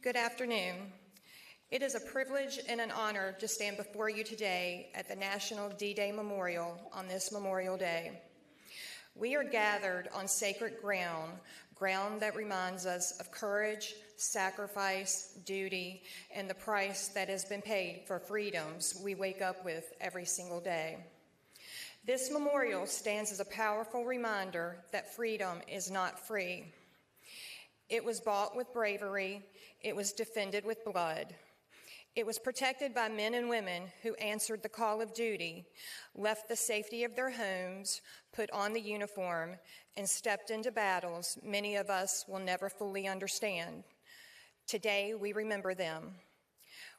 Good afternoon. It is a privilege and an honor to stand before you today at the National D-Day Memorial on this Memorial Day. We are gathered on sacred ground that reminds us of courage, sacrifice, duty, and the price that has been paid for freedoms we wake up with every single day. This memorial stands as a powerful reminder that freedom is not free. It was bought with bravery. It was defended with blood. It was protected by men and women who answered the call of duty, left the safety of their homes, put on the uniform, and stepped into battles many of us will never fully understand. Today, we remember them.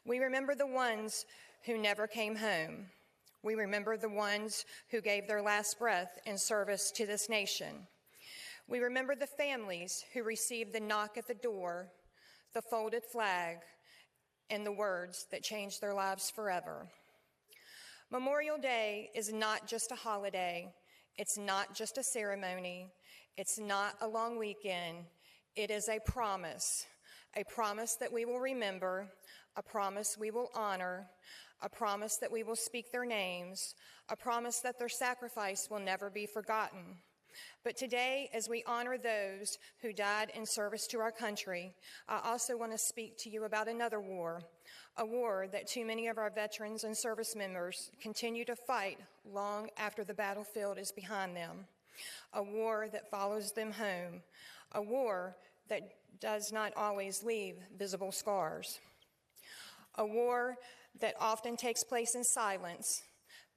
We remember the ones who never came home. We remember the ones who gave their last breath in service to this nation. We remember the families who received the knock at the door, the folded flag, and the words that changed their lives forever. Memorial Day is not just a holiday. It's not just a ceremony. It's not a long weekend. It is a promise that we will remember, a promise we will honor, a promise that we will speak their names, a promise that their sacrifice will never be forgotten. But today, as we honor those who died in service to our country, I also want to speak to you about another war, a war that too many of our veterans and service members continue to fight long after the battlefield is behind them, a war that follows them home, a war that does not always leave visible scars, a war that often takes place in silence.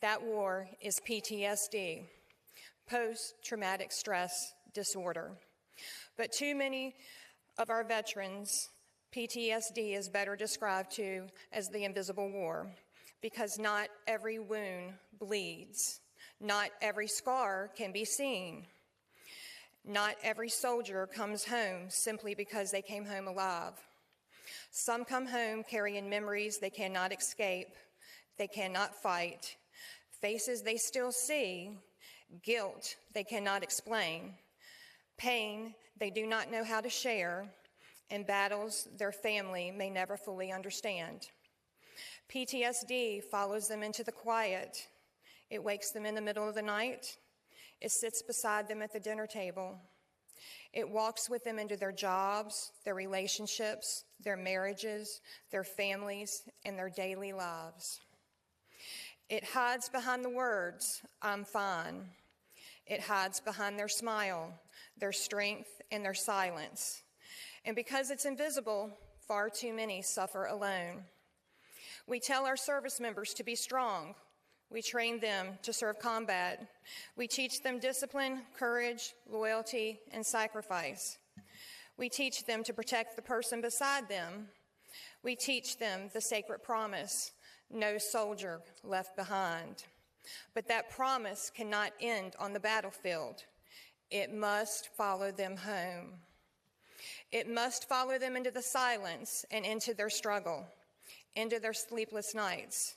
That war is PTSD. Post-traumatic stress disorder. But too many of our veterans, PTSD is better described to as the invisible war, because not every wound bleeds. Not every scar can be seen. Not every soldier comes home simply because they came home alive. Some come home carrying memories they cannot escape, they cannot fight, faces they still see, guilt they cannot explain, pain they do not know how to share, and battles their family may never fully understand. PTSD follows them into the quiet. It wakes them in the middle of the night. It sits beside them at the dinner table. It walks with them into their jobs, their relationships, their marriages, their families, and their daily lives. It hides behind the words, "I'm fine." It hides behind their smile, their strength, and their silence. And because it's invisible, far too many suffer alone. We tell our service members to be strong. We train them to serve combat. We teach them discipline, courage, loyalty, and sacrifice. We teach them to protect the person beside them. We teach them the sacred promise, no soldier left behind. But that promise cannot end on the battlefield. It must follow them home. It must follow them into the silence and into their struggle, into their sleepless nights,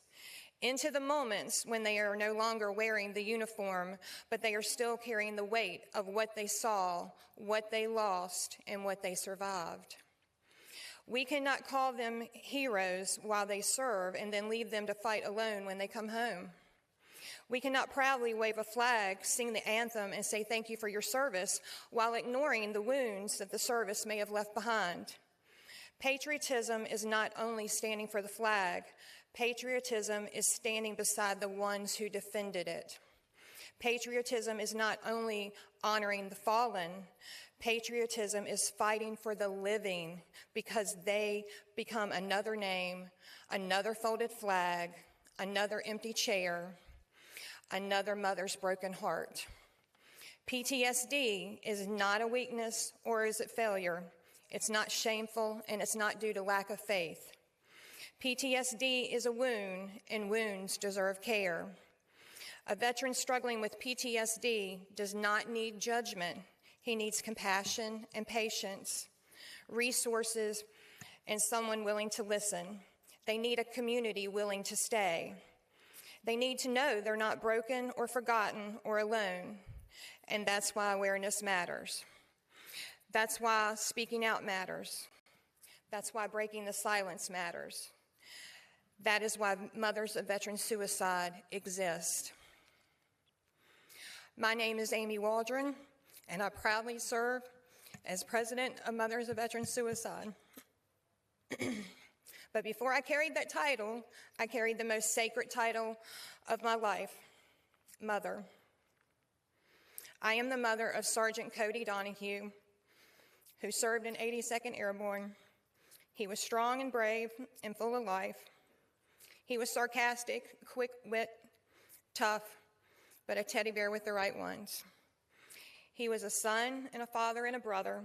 into the moments when they are no longer wearing the uniform, but they are still carrying the weight of what they saw, what they lost, and what they survived. We cannot call them heroes while they serve and then leave them to fight alone when they come home. We cannot proudly wave a flag, sing the anthem, and say thank you for your service while ignoring the wounds that the service may have left behind. Patriotism is not only standing for the flag. Patriotism is standing beside the ones who defended it. Patriotism is not only honoring the fallen. Patriotism is fighting for the living because they become another name, another folded flag, another empty chair, another mother's broken heart. PTSD is not a weakness or is it failure. It's not shameful and it's not due to lack of faith. PTSD is a wound and wounds deserve care. A veteran struggling with PTSD does not need judgment. He needs compassion and patience, resources, and someone willing to listen. They need a community willing to stay. They need to know they're not broken or forgotten or alone, and that's why awareness matters. That's why speaking out matters. That's why breaking the silence matters. That is why mothers of veteran suicide exist. My name is Amy Waldron, and I proudly serve as president of Mothers of Veteran Suicide. But before I carried that title, I carried the most sacred title of my life, mother. I am the mother of Sergeant Cody Donahue, who served in 82nd Airborne. He was strong and brave and full of life. He was sarcastic, quick-wit, tough, but a teddy bear with the right ones. He was a son and a father and a brother,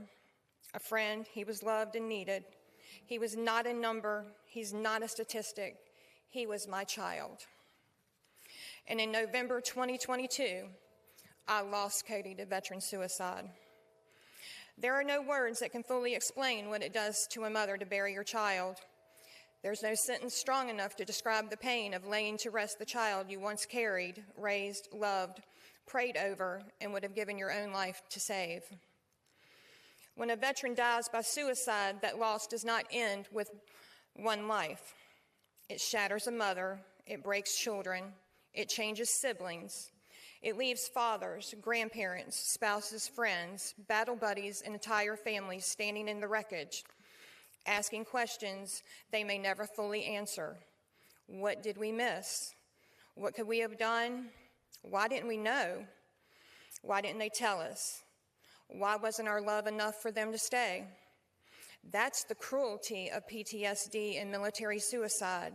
a friend. He was loved and needed. He was not a number. He's not a statistic. He was my child. And in November 2022, I lost Cody to veteran suicide. There are no words that can fully explain what it does to a mother to bury your child. There's no sentence strong enough to describe the pain of laying to rest the child you once carried, raised, loved, prayed over, and would have given your own life to save. When a veteran dies by suicide, that loss does not end with one life. It shatters a mother, it breaks children, it changes siblings. It leaves fathers, grandparents, spouses, friends, battle buddies, and entire families standing in the wreckage, asking questions they may never fully answer. What did we miss? What could we have done? Why didn't we know? Why didn't they tell us? Why wasn't our love enough for them to stay? That's the cruelty of PTSD and military suicide.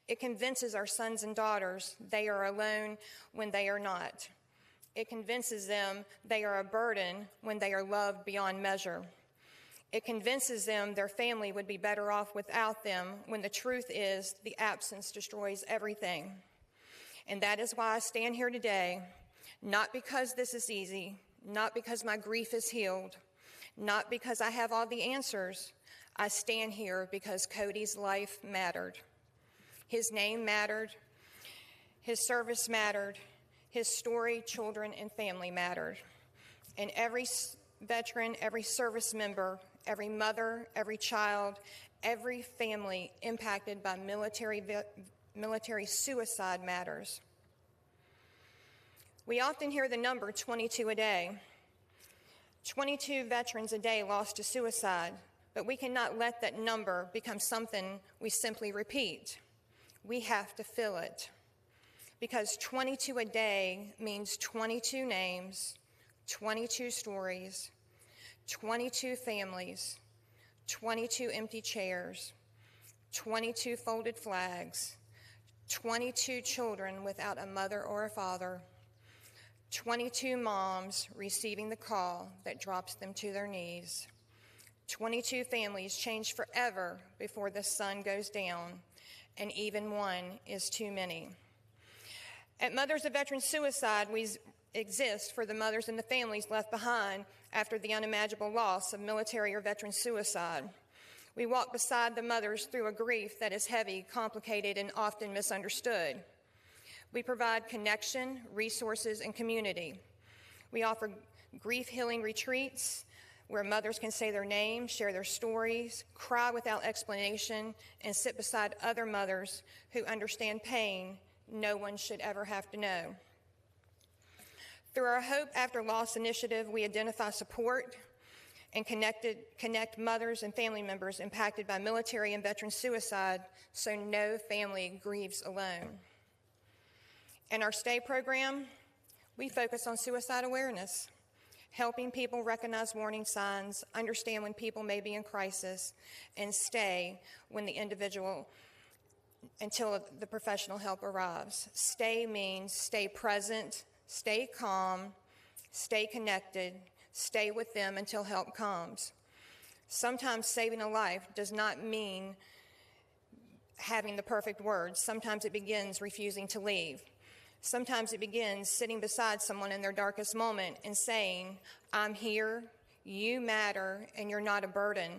It convinces our sons and daughters they are alone when they are not. It convinces them they are a burden when they are loved beyond measure. It convinces them their family would be better off without them when the truth is the absence destroys everything. And that is why I stand here today, not because this is easy, not because my grief is healed, not because I have all the answers. I stand here because Cody's life mattered. His name mattered, his service mattered, his story, children, and family mattered. And every veteran, every service member, every mother, every child, every family impacted by military suicide matters. We often hear the number 22 a day. 22 veterans a day lost to suicide, but we cannot let that number become something we simply repeat. We have to fill it, because 22 a day means 22 names, 22 stories, 22 families, 22 empty chairs, 22 folded flags, 22 children without a mother or a father, 22 moms receiving the call that drops them to their knees, 22 families changed forever before the sun goes down, and even one is too many. At Mothers of Veteran Suicide, we exist for the mothers and the families left behind after the unimaginable loss of military or veteran suicide. We walk beside the mothers through a grief that is heavy, complicated, and often misunderstood. We provide connection, resources, and community. We offer grief healing retreats where mothers can say their name, share their stories, cry without explanation, and sit beside other mothers who understand pain no one should ever have to know. Through our Hope After Loss initiative, we identify support and connect mothers and family members impacted by military and veteran suicide so no family grieves alone. In our STAY program, we focus on suicide awareness, helping people recognize warning signs, understand when people may be in crisis, and stay when the individual until the professional help arrives. Stay means stay present, stay calm, stay connected, stay with them until help comes. Sometimes saving a life does not mean having the perfect words. Sometimes it begins refusing to leave. Sometimes it begins sitting beside someone in their darkest moment and saying, I'm here, you matter, and you're not a burden,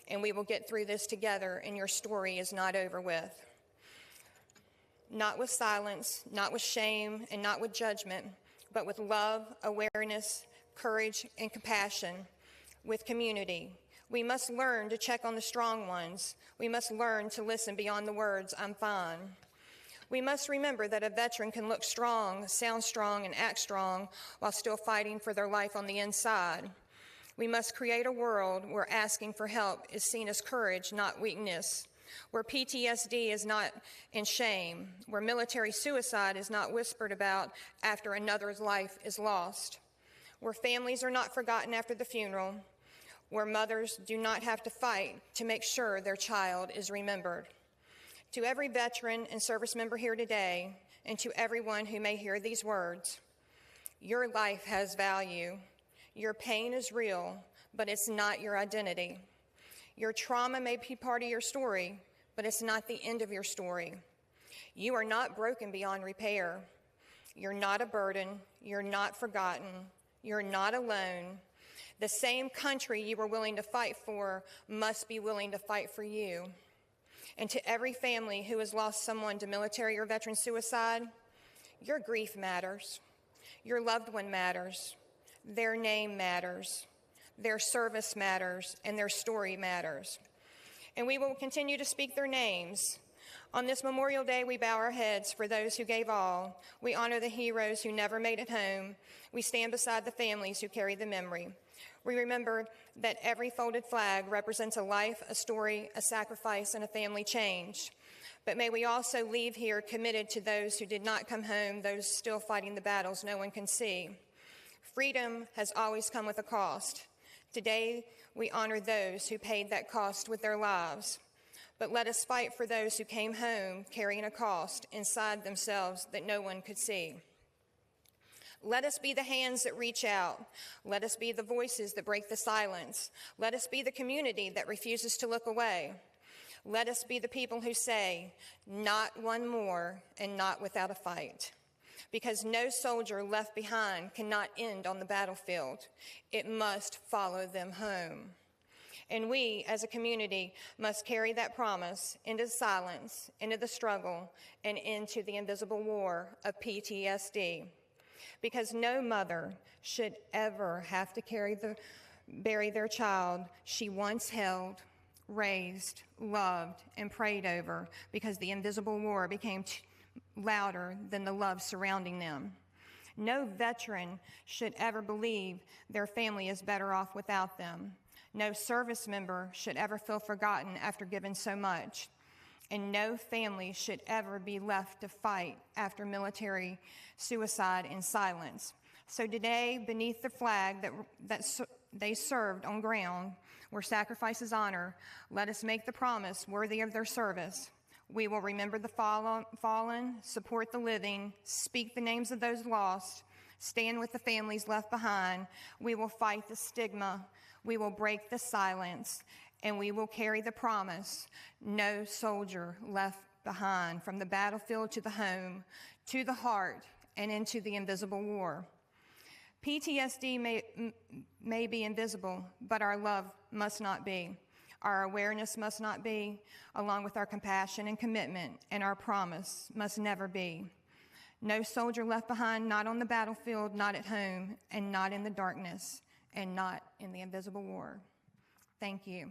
and we will get through this together, and your story is not over with. Not with silence, not with shame, and not with judgment, but with love, awareness, courage, and compassion, with community, We must learn to check on the strong ones. We must learn to listen beyond the words, "I'm fine." We must remember that a veteran can look strong, sound strong, and act strong while still fighting for their life on the inside. We must create a world where asking for help is seen as courage, not weakness, where PTSD is not in shame, where military suicide is not whispered about after another's life is lost, where families are not forgotten after the funeral, where mothers do not have to fight to make sure their child is remembered. To every veteran and service member here today, and to everyone who may hear these words, your life has value. Your pain is real, but it's not your identity. Your trauma may be part of your story, but it's not the end of your story. You are not broken beyond repair. You're not a burden. You're not forgotten. You're not alone. The same country you were willing to fight for must be willing to fight for you. And to every family who has lost someone to military or veteran suicide, your grief matters. Your loved one matters. Their name matters. Their service matters, and their story matters. And we will continue to speak their names. On this Memorial Day, we bow our heads for those who gave all. We honor the heroes who never made it home. We stand beside the families who carry the memory. We remember that every folded flag represents a life, a story, a sacrifice, and a family change. But may we also leave here committed to those who did not come home, those still fighting the battles no one can see. Freedom has always come with a cost. Today, we honor those who paid that cost with their lives. But let us fight for those who came home carrying a cost inside themselves that no one could see. Let us be the hands that reach out. Let us be the voices that break the silence. Let us be the community that refuses to look away. Let us be the people who say, not one more and not without a fight. Because no soldier left behind cannot end on the battlefield. It must follow them home. And we, as a community, must carry that promise into the silence, into the struggle, and into the invisible war of PTSD. Because no mother should ever have to bury their child she once held, raised, loved, and prayed over, because the invisible war became louder than the love surrounding them. No veteran should ever believe their family is better off without them. No service member should ever feel forgotten after giving so much. And no family should ever be left to fight after military suicide in silence. So today, beneath the flag that they served on ground where sacrifice is honor, let us make the promise worthy of their service. We will remember the fallen, support the living, speak the names of those lost, stand with the families left behind. We will fight the stigma. We will break the silence. And we will carry the promise, no soldier left behind, from the battlefield to the home, to the heart, and into the invisible war. PTSD may be invisible, but our love must not be. Our awareness must not be, along with our compassion and commitment, and our promise must never be. No soldier left behind, not on the battlefield, not at home, and not in the darkness, and not in the invisible war. Thank you.